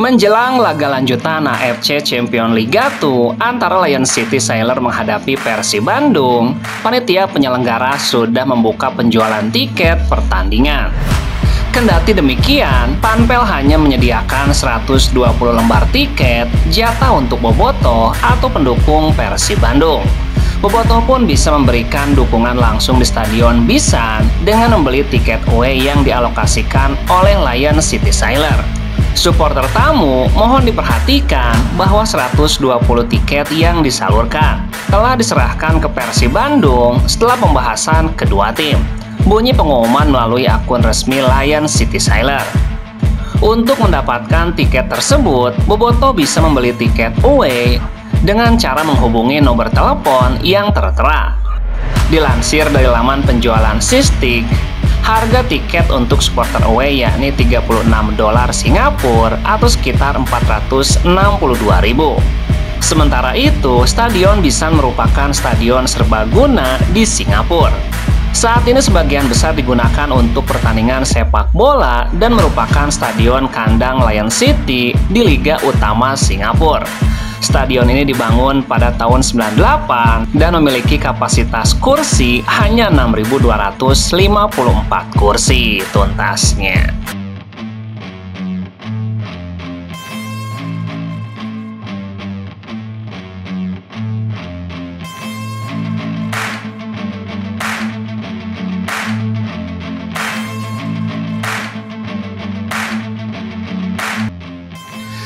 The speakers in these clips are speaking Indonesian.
Menjelang laga lanjutan AFC Champions League 1 antara Lion City Sailor menghadapi Persib Bandung, panitia penyelenggara sudah membuka penjualan tiket pertandingan. Kendati demikian, Panpel hanya menyediakan 120 lembar tiket jatah untuk bobotoh atau pendukung Persib Bandung. Bobotoh pun bisa memberikan dukungan langsung di Stadion Bisan dengan membeli tiket away yang dialokasikan oleh Lion City Sailor. Supporter tamu mohon diperhatikan bahwa 120 tiket yang disalurkan telah diserahkan ke Persib Bandung setelah pembahasan kedua tim. Bunyi pengumuman melalui akun resmi Lion City Sailor. Untuk mendapatkan tiket tersebut, bobotoh bisa membeli tiket away dengan cara menghubungi nomor telepon yang tertera. Dilansir dari laman penjualan Sistik, harga tiket untuk supporter away yakni $36 Singapura atau sekitar 462.000. Sementara itu, Stadion Bisan merupakan stadion serbaguna di Singapura. Saat ini sebagian besar digunakan untuk pertandingan sepak bola dan merupakan stadion kandang Lion City di Liga Utama Singapura. Stadion ini dibangun pada tahun 98 dan memiliki kapasitas kursi hanya 6.254 kursi tuntasnya.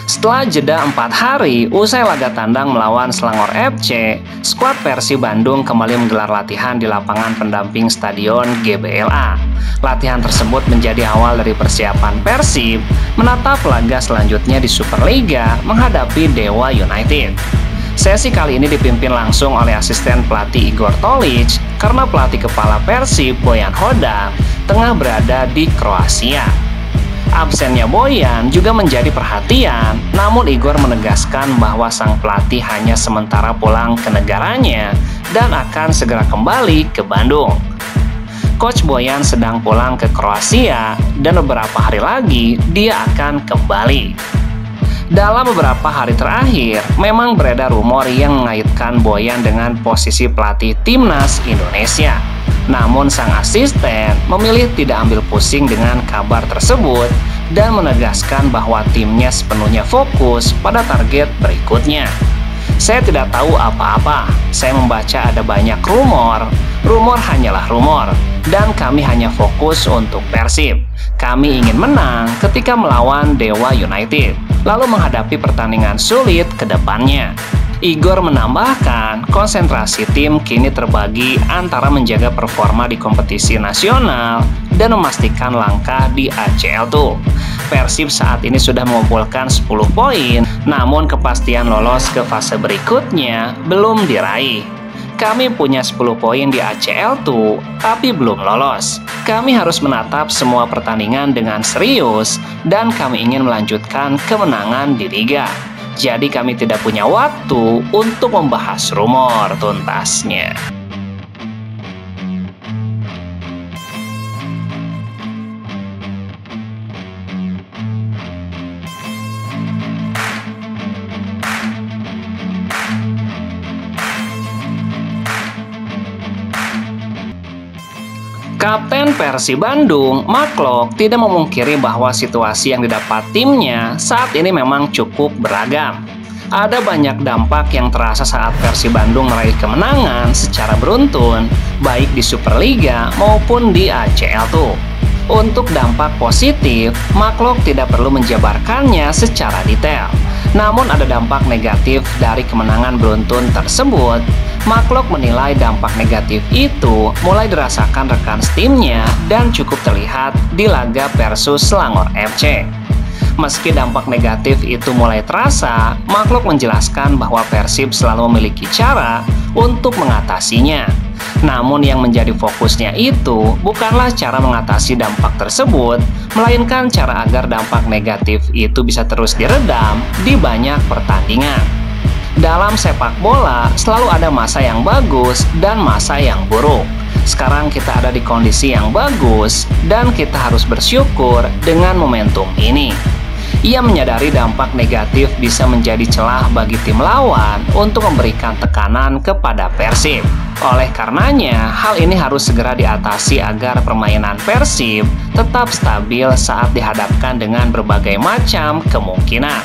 Setelah jeda 4 hari, usai laga tandang melawan Selangor FC, skuad Persib Bandung kembali menggelar latihan di lapangan pendamping Stadion GBLA. Latihan tersebut menjadi awal dari persiapan Persib menatap laga selanjutnya di Superliga menghadapi Dewa United. Sesi kali ini dipimpin langsung oleh asisten pelatih Igor Tolic karena pelatih kepala Persib Boyan Hodak tengah berada di Kroasia. Absennya Boyan juga menjadi perhatian, namun Igor menegaskan bahwa sang pelatih hanya sementara pulang ke negaranya dan akan segera kembali ke Bandung. Coach Boyan sedang pulang ke Kroasia dan beberapa hari lagi dia akan kembali. Dalam beberapa hari terakhir, memang beredar rumor yang mengaitkan Boyan dengan posisi pelatih Timnas Indonesia. Namun sang asisten memilih tidak ambil pusing dengan kabar tersebut dan menegaskan bahwa timnya sepenuhnya fokus pada target berikutnya. Saya tidak tahu apa-apa, saya membaca ada banyak rumor. Rumor hanyalah rumor, dan kami hanya fokus untuk Persib. Kami ingin menang ketika melawan Dewa United, lalu menghadapi pertandingan sulit ke depannya. Igor menambahkan, konsentrasi tim kini terbagi antara menjaga performa di kompetisi nasional dan memastikan langkah di ACL2. Persib saat ini sudah mengumpulkan 10 poin, namun kepastian lolos ke fase berikutnya belum diraih. Kami punya 10 poin di ACL2, tapi belum lolos. Kami harus menatap semua pertandingan dengan serius, dan kami ingin melanjutkan kemenangan di Liga. Jadi kami tidak punya waktu untuk membahas rumor tuntasnya. Kapten Persib Bandung, Mark Klok, tidak memungkiri bahwa situasi yang didapat timnya saat ini memang cukup beragam. Ada banyak dampak yang terasa saat Persib Bandung meraih kemenangan secara beruntun, baik di Superliga maupun di ACL2. Untuk dampak positif, Mark Klok tidak perlu menjabarkannya secara detail. Namun ada dampak negatif dari kemenangan beruntun tersebut. Mark Klok menilai dampak negatif itu mulai dirasakan rekan timnya dan cukup terlihat di laga versus Selangor FC. Meski dampak negatif itu mulai terasa, Mark Klok menjelaskan bahwa Persib selalu memiliki cara untuk mengatasinya. Namun yang menjadi fokusnya itu bukanlah cara mengatasi dampak tersebut, melainkan cara agar dampak negatif itu bisa terus diredam di banyak pertandingan. Dalam sepak bola, selalu ada masa yang bagus dan masa yang buruk. Sekarang kita ada di kondisi yang bagus, dan kita harus bersyukur dengan momentum ini. Ia menyadari dampak negatif bisa menjadi celah bagi tim lawan untuk memberikan tekanan kepada Persib. Oleh karenanya, hal ini harus segera diatasi agar permainan Persib tetap stabil saat dihadapkan dengan berbagai macam kemungkinan.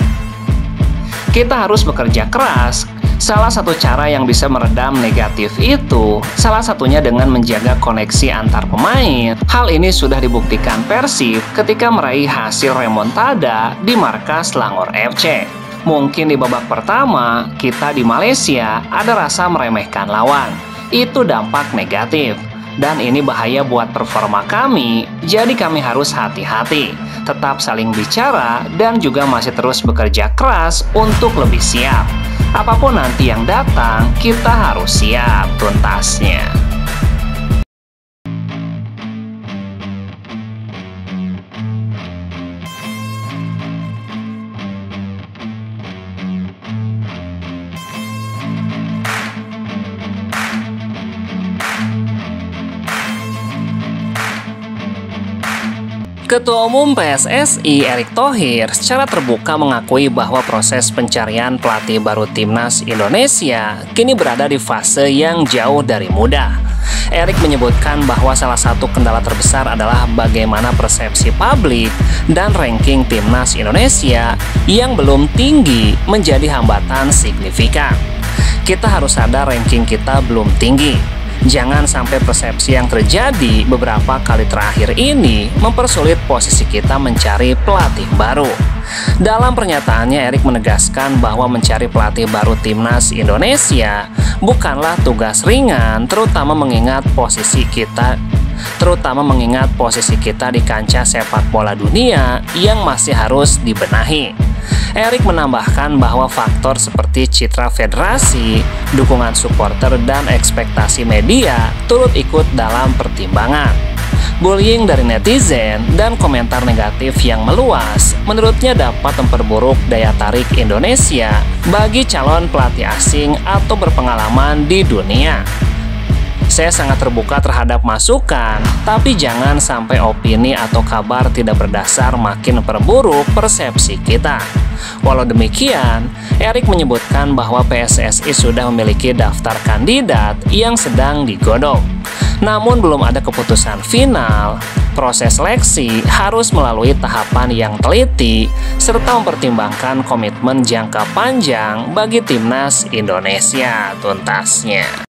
Kita harus bekerja keras. Salah satu cara yang bisa meredam negatif itu, salah satunya dengan menjaga koneksi antar pemain. Hal ini sudah dibuktikan Persib ketika meraih hasil remontada di markas Selangor FC. Mungkin di babak pertama, kita di Malaysia ada rasa meremehkan lawan. Itu dampak negatif. Dan ini bahaya buat performa kami, jadi kami harus hati-hati. Tetap saling bicara dan juga masih terus bekerja keras untuk lebih siap. Apapun nanti yang datang, kita harus siap tuntasnya. Ketua Umum PSSI Erick Thohir secara terbuka mengakui bahwa proses pencarian pelatih baru Timnas Indonesia kini berada di fase yang jauh dari mudah. Erick menyebutkan bahwa salah satu kendala terbesar adalah bagaimana persepsi publik dan ranking Timnas Indonesia yang belum tinggi menjadi hambatan signifikan. Kita harus sadar ranking kita belum tinggi. Jangan sampai persepsi yang terjadi beberapa kali terakhir ini mempersulit posisi kita mencari pelatih baru. Dalam pernyataannya, Erick menegaskan bahwa mencari pelatih baru Timnas Indonesia bukanlah tugas ringan, terutama mengingat posisi kita di kancah sepak bola dunia yang masih harus dibenahi. Erick menambahkan bahwa faktor seperti citra federasi, dukungan supporter, dan ekspektasi media turut ikut dalam pertimbangan. Bullying dari netizen dan komentar negatif yang meluas menurutnya dapat memperburuk daya tarik Indonesia bagi calon pelatih asing atau berpengalaman di dunia. Saya sangat terbuka terhadap masukan, tapi jangan sampai opini atau kabar tidak berdasar makin memperburuk persepsi kita. Walau demikian, Erick menyebutkan bahwa PSSI sudah memiliki daftar kandidat yang sedang digodok. Namun belum ada keputusan final. Proses seleksi harus melalui tahapan yang teliti serta mempertimbangkan komitmen jangka panjang bagi Timnas Indonesia tuntasnya.